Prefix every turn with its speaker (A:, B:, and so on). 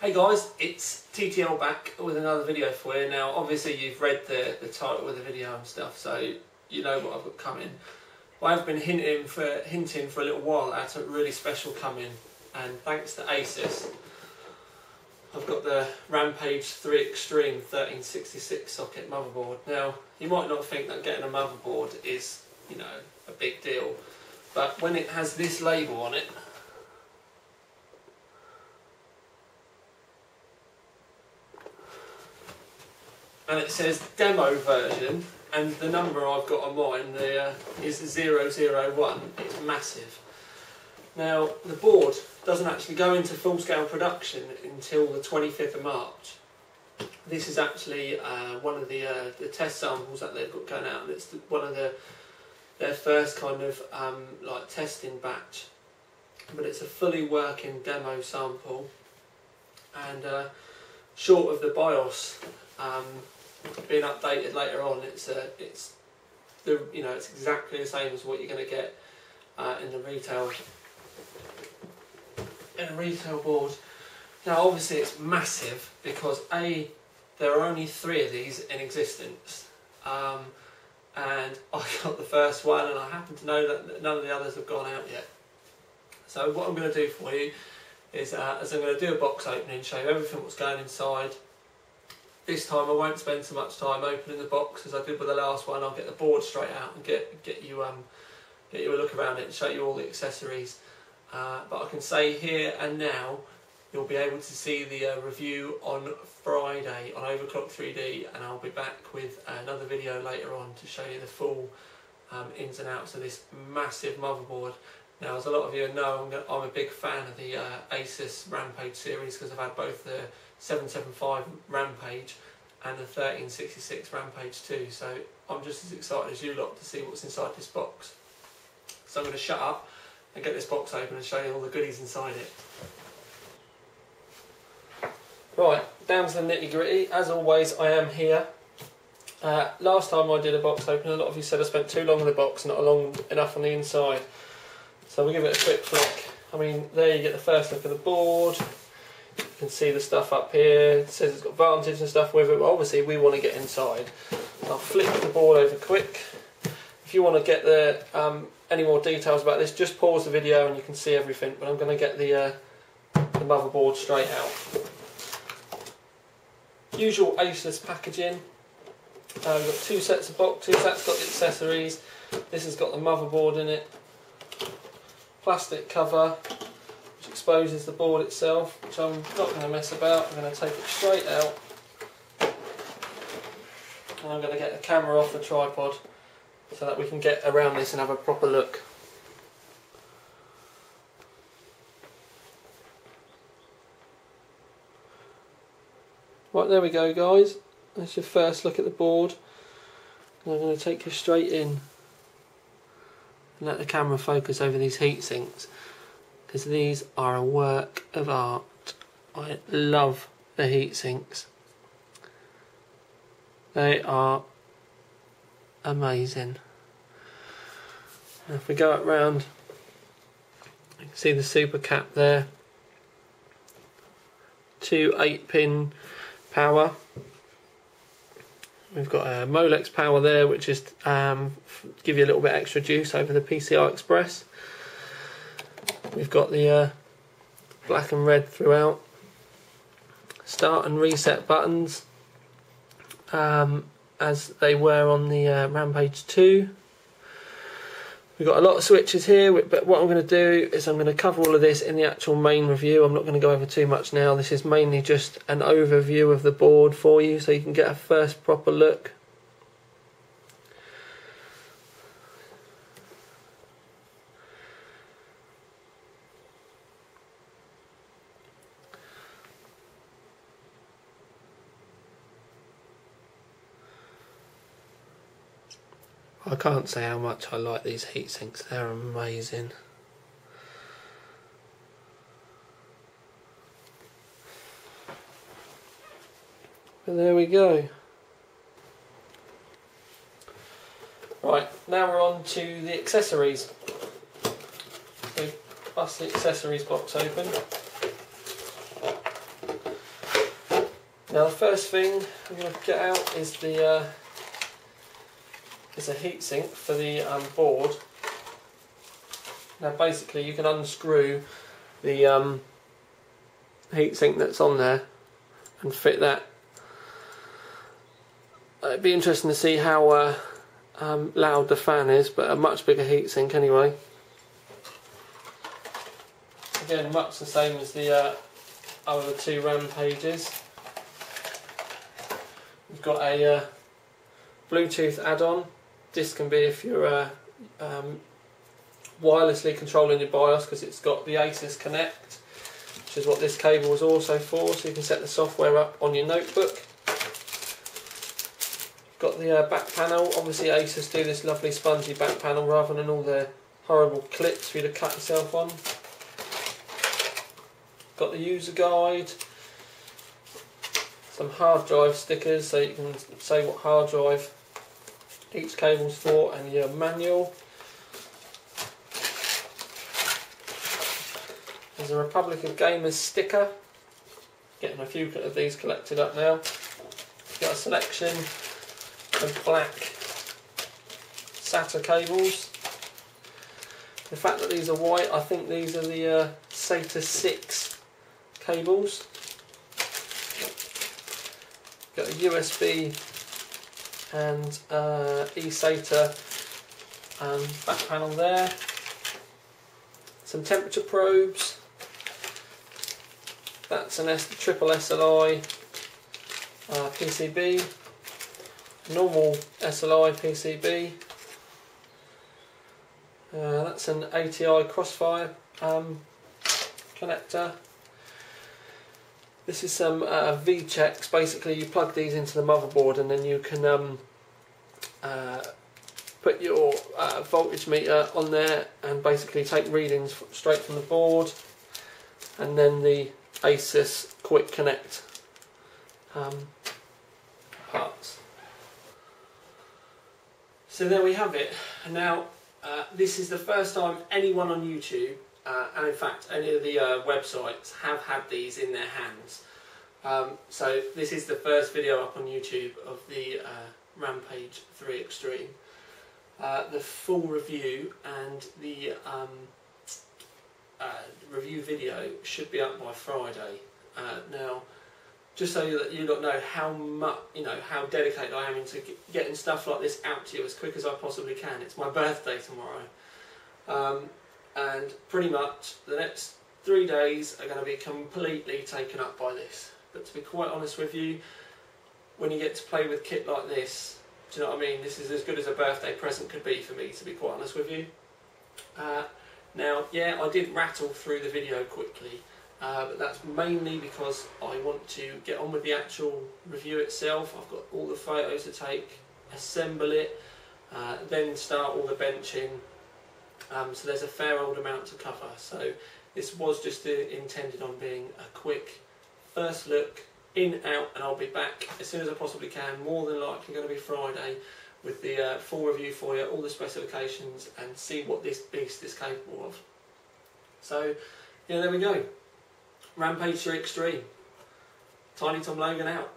A: Hey guys, it's TTL back with another video for you. Now obviously you've read the title of the video and stuff, so you know what I've got coming. I've been hinting for a little while at a really special coming, and thanks to Asus I've got the Rampage 3 Extreme 1366 socket motherboard. Now you might not think that getting a motherboard is, you know, a big deal, but when it has this label on it, and it says demo version, and the number I've got on mine is 001. It's massive. Now the board doesn't actually go into full-scale production until the 25th of March. This is actually one of the test samples that they've got going out, and it's one of their first kind of like testing batch. But it's a fully working demo sample, and short of the BIOS being updated later on, it's exactly the same as what you're going to get in the retail board. Now obviously it's massive because there are only 3 of these in existence, and I got the first one, and I happen to know that none of the others have gone out yet. So what I'm going to do for you is I'm going to do a box opening, show you everything what's going inside. This time I won't spend so much time opening the box as I did with the last one. I'll get the board straight out and get you a look around it and show you all the accessories. But I can say here and now you'll be able to see the review on Friday on Overclock 3D, and I'll be back with another video later on to show you the full ins and outs of this massive motherboard. Now, as a lot of you know, I'm a big fan of the Asus Rampage series because I've had both the 775 Rampage and the 1366 Rampage too, so I'm just as excited as you lot to see what's inside this box. So I'm going to shut up and get this box open and show you all the goodies inside it. Right, down to the nitty gritty. As always, I am here. Last time I did a box open, a lot of you said I spent too long on the box, not long enough on the inside. So we'll give it a quick flick. I mean, there you get the first look of the board. You can see the stuff up here. It says it's got Vantage and stuff with it, but obviously we want to get inside. So I'll flip the board over quick. If you want to get any more details about this, just pause the video and you can see everything, but I'm going to get the motherboard straight out. Usual Asus packaging. We've got 2 sets of boxes. That's got the accessories. This has got the motherboard in it. Plastic cover which exposes the board itself, which I'm not going to mess about. I'm going to take it straight out, and I'm going to get the camera off the tripod so that we can get around this and have a proper look. Right, there we go guys, that's your first look at the board, and I'm going to take you straight in and let the camera focus over these heat sinks, because these are a work of art. I love the heat sinks. They are amazing. And if we go up round, you can see the super cap there. 2 8-pin power. We've got a Molex power there, which is give you a little bit extra juice over the PCI Express. We've got the black and red throughout. Start and reset buttons, as they were on the Rampage 2. We've got a lot of switches here, but what I'm going to do is I'm going to cover all of this in the actual main review. I'm not going to go over too much now. This is mainly just an overview of the board for you, so you can get a first proper look. I can't say how much I like these heat sinks, they're amazing. But there we go. Right, now we're on to the accessories. So bust the accessories box open. Now the first thing I'm going to get out is the is a heatsink for the board. Now basically you can unscrew the heatsink that's on there and fit that. It'd be interesting to see how loud the fan is, but a much bigger heatsink anyway. Again, much the same as the other two Rampages. We've got a Bluetooth add-on. This can be if you're wirelessly controlling your BIOS, because it's got the Asus Connect, which is what this cable is also for, so you can set the software up on your notebook. Got the back panel. Obviously Asus do this lovely spongy back panel rather than all the horrible clips for you to cut yourself on. Got the user guide, some hard drive stickers so you can say what hard drive each cable's for, and your manual. There's a Republic of Gamers sticker. Getting a few of these collected up now. Got a selection of black SATA cables. The fact that these are white, I think these are the SATA 6 cables. Got a USB and eSATA back panel there. Some temperature probes. That's an triple SLI PCB. Normal SLI PCB. That's an ATI Crossfire connector. This is some V-checks. Basically you plug these into the motherboard and then you can put your voltage meter on there and basically take readings straight from the board, and then the Asus Quick Connect parts. So there we have it. Now this is the first time anyone on YouTube and in fact any of the websites have had these in their hands. So this is the first video up on YouTube of the Rampage 3 Extreme. The full review and the review video should be up by Friday. Now, just so that you don't know how much, how dedicated I am into getting stuff like this out to you as quick as I possibly can. It's my birthday tomorrow, and pretty much the next 3 days are going to be completely taken up by this. But to be quite honest with you, when you get to play with kit like this, do you know what I mean? This is as good as a birthday present could be for me, to be quite honest with you. Now, yeah, I did rattle through the video quickly, but that's mainly because I want to get on with the actual review itself. I've got all the photos to take, assemble it, then start all the benching. So there's a fair old amount to cover. So this was just intended on being a quick first look, in, out, and I'll be back as soon as I possibly can, more than likely going to be Friday, with the full review for you, all the specifications, and see what this beast is capable of. So, yeah, there we go. Rampage 3 Extreme. Tiny Tom Logan out.